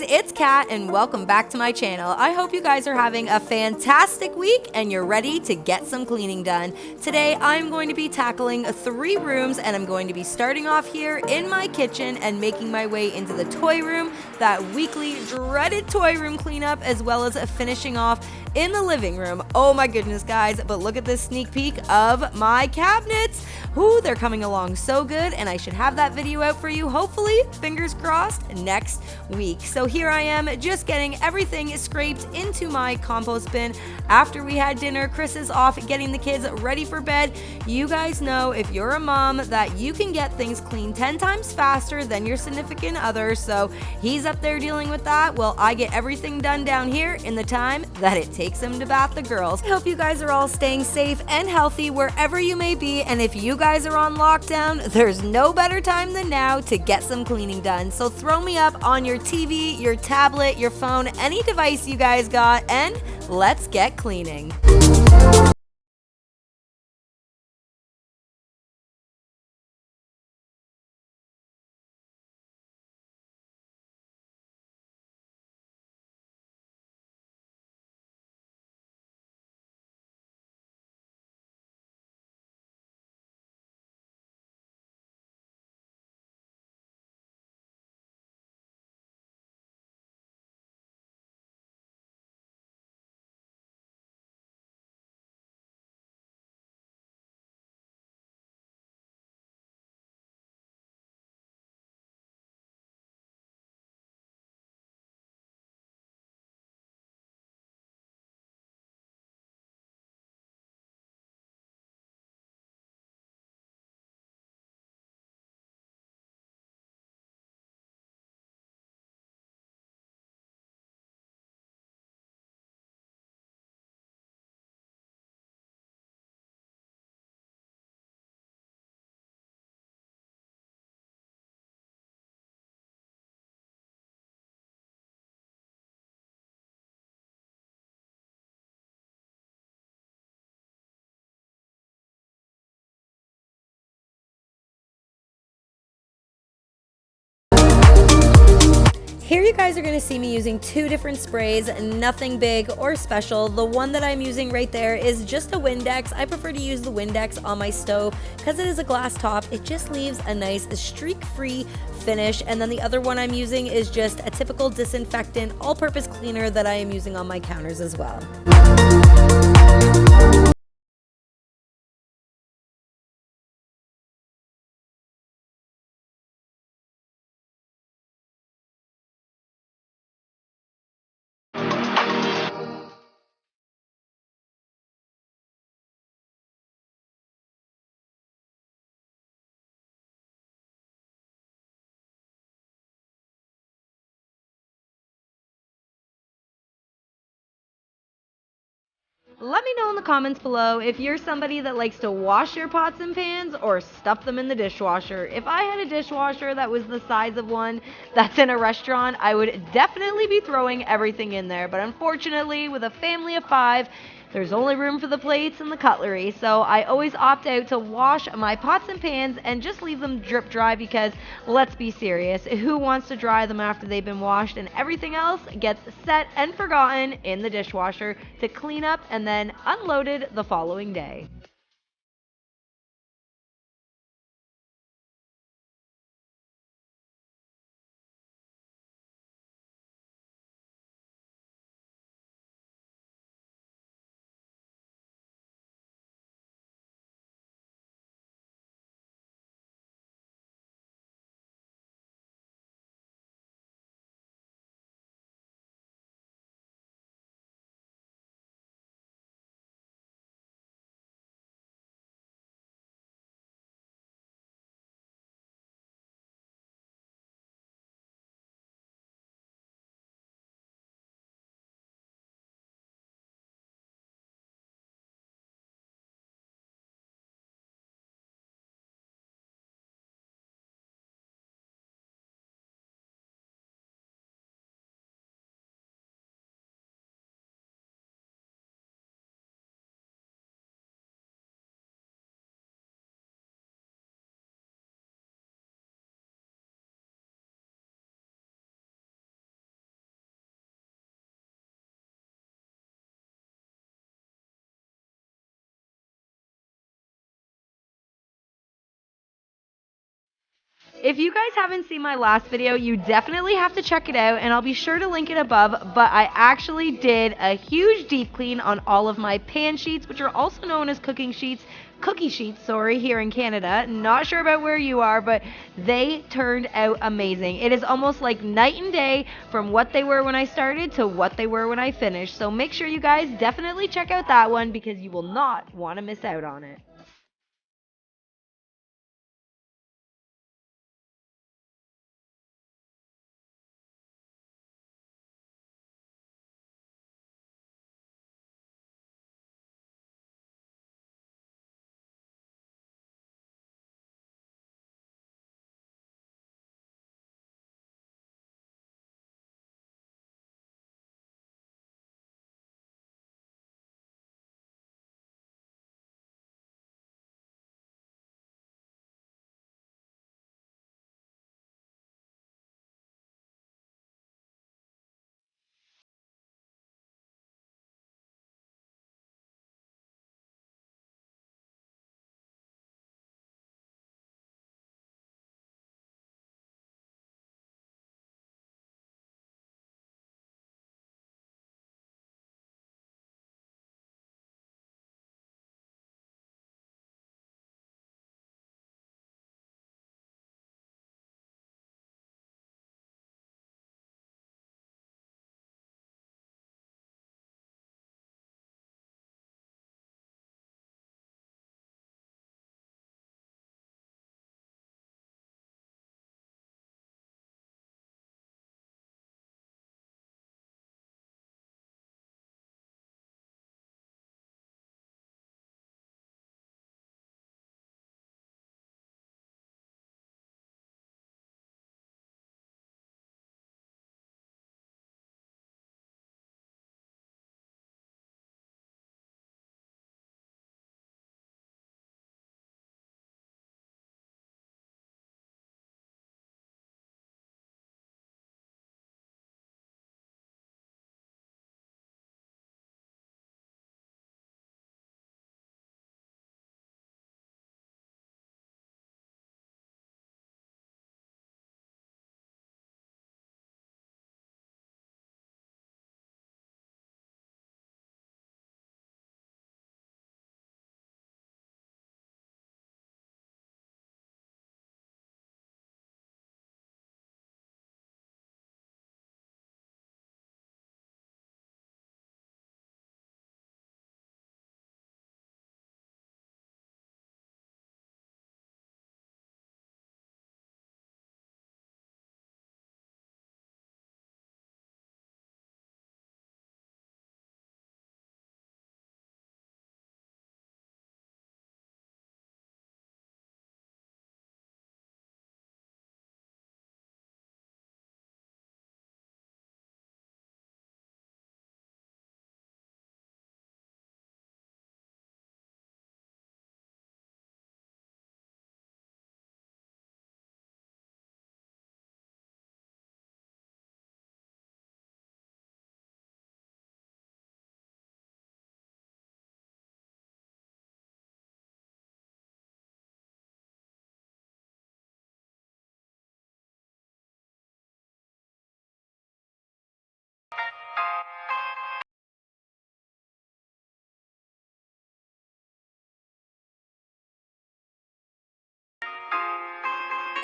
it's Kat and welcome back to my channel. I hope you guys are having a fantastic week and you're ready to get some cleaning done. Today I'm going to be tackling 3 rooms and I'm going to be starting off here in my kitchen and making my way into the toy room, that weekly dreaded toy room cleanup, as well as finishing off in the living room. Oh my goodness guys, but look at this sneak peek of my cabinets. Ooh, they're coming along so good and I should have that video out for you, hopefully, fingers crossed, next week. So here I am just getting everything scraped into my compost bin after we had dinner. Chris is off getting the kids ready for bed. You guys know, if you're a mom, that you can get things clean 10 times faster than your significant other. So he's up there dealing with that. Well, I get everything done down here in the time that it takes him to bath the girls. I hope you guys are all staying safe and healthy wherever you may be. And if you guys are on lockdown, there's no better time than now to get some cleaning done. So throw me up on your TV, your tablet, your phone, any device you guys got, and let's get cleaning. Here you guys are going to see me using 2 different sprays, nothing big or special. The one that I'm using right there is just a Windex. I prefer to use the Windex on my stove because it is a glass top. It just leaves a nice streak-free finish. And then the other one I'm using is just a typical disinfectant all-purpose cleaner that I am using on my counters as well. Let me know in the comments below if you're somebody that likes to wash your pots and pans or stuff them in the dishwasher. If I had a dishwasher that was the size of one that's in a restaurant, I would definitely be throwing everything in there. But unfortunately, with a family of 5, there's only room for the plates and the cutlery. So I always opt out to wash my pots and pans and just leave them drip dry because, let's be serious, who wants to dry them after they've been washed? And everything else gets set and forgotten in the dishwasher to clean up and then unloaded the following day. If you guys haven't seen my last video, you definitely have to check it out, and I'll be sure to link it above. But I actually did a huge deep clean on all of my pan sheets, which are also known as cookie sheets, here in Canada. Not sure about where you are, but they turned out amazing. It is almost like night and day from what they were when I started to what they were when I finished. So make sure you guys definitely check out that one because you will not want to miss out on it.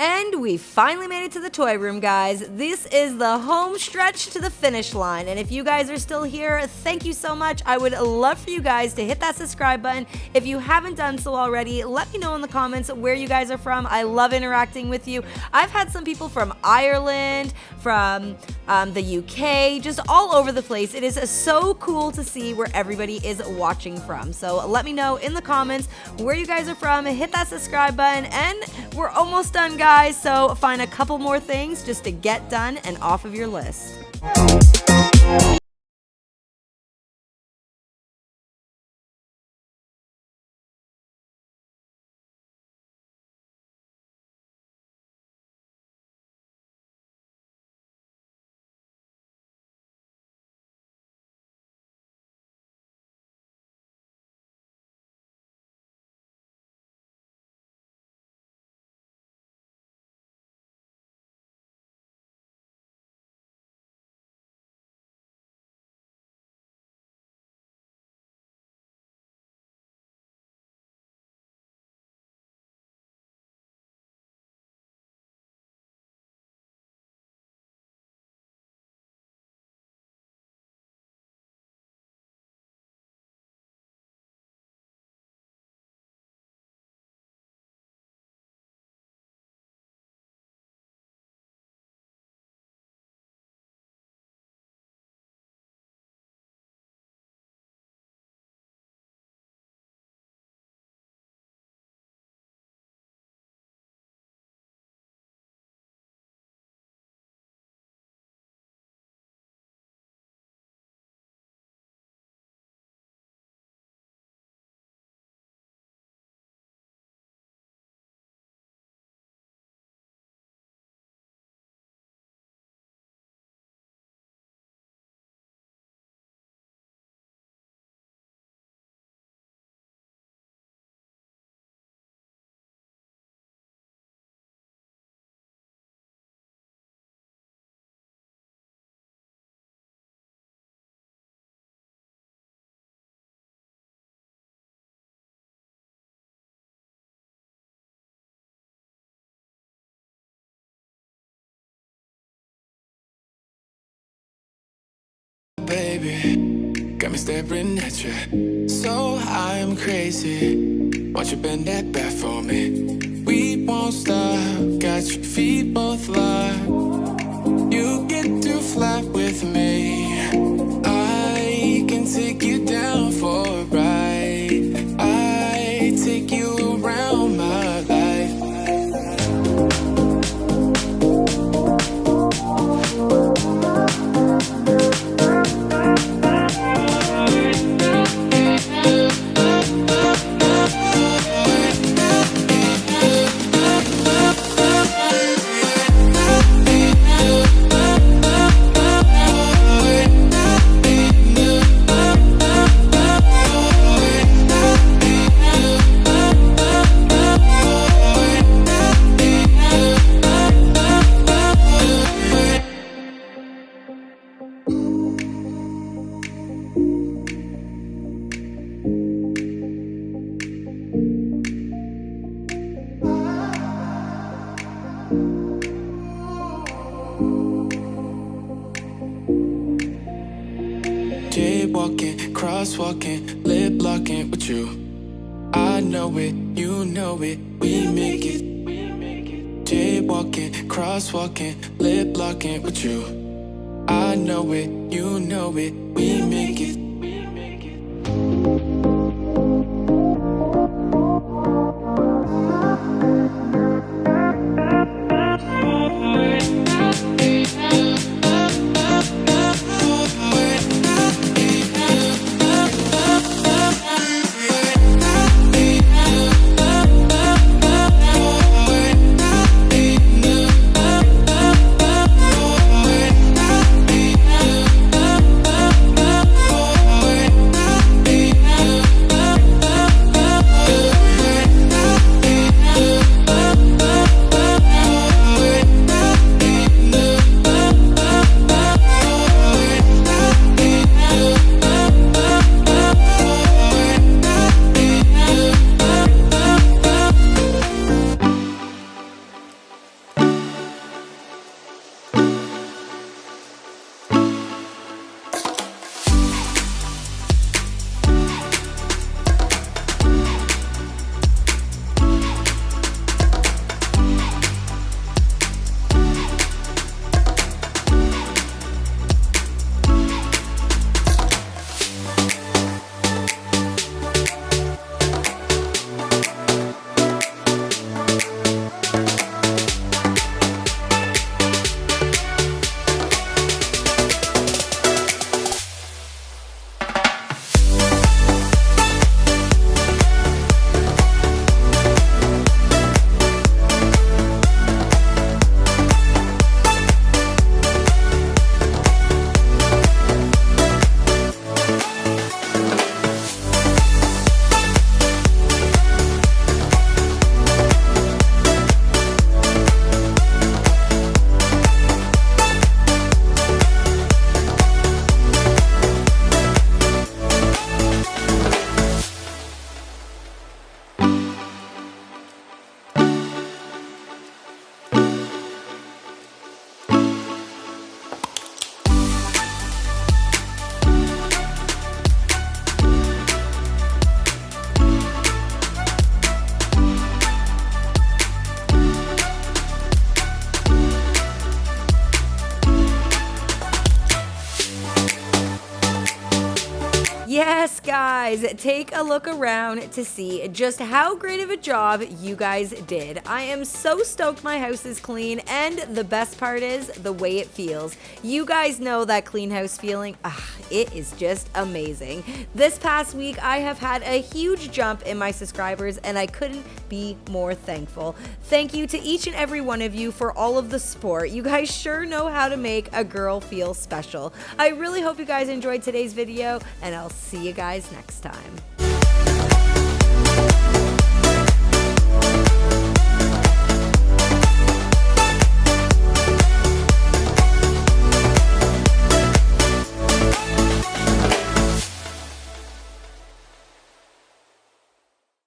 And we finally made it to the toy room, guys. This is the home stretch to the finish line. And if you guys are still here, thank you so much. I would love for you guys to hit that subscribe button. If you haven't done so already, let me know in the comments where you guys are from. I love interacting with you. I've had some people from Ireland, from the UK, just all over the place. It is so cool to see where everybody is watching from. So let me know in the comments where you guys are from. Hit that subscribe button, and we're almost done, guys. So find a couple more things just to get done and off of your list. got me staring at you. So I'm crazy, won't you bend that back for me? We won't stop, got your feet both locked. You get to fly with me, I can take you down for a ride. I take you around my life. Jaywalking, crosswalking, lip locking with you. I know it, you know it, we make it. Jaywalking, crosswalking, lip locking with you. I know it, you know it, we make it. Yes, guys, take a look around to see just how great of a job you guys did. I am so stoked my house is clean, and the best part is the way it feels. You guys know that clean house feeling. It is just amazing. This past week, I have had a huge jump in my subscribers, and I couldn't be more thankful. Thank you to each and every one of you for all of the support. You guys sure know how to make a girl feel special. I really hope you guys enjoyed today's video, and I'll see you guys next time.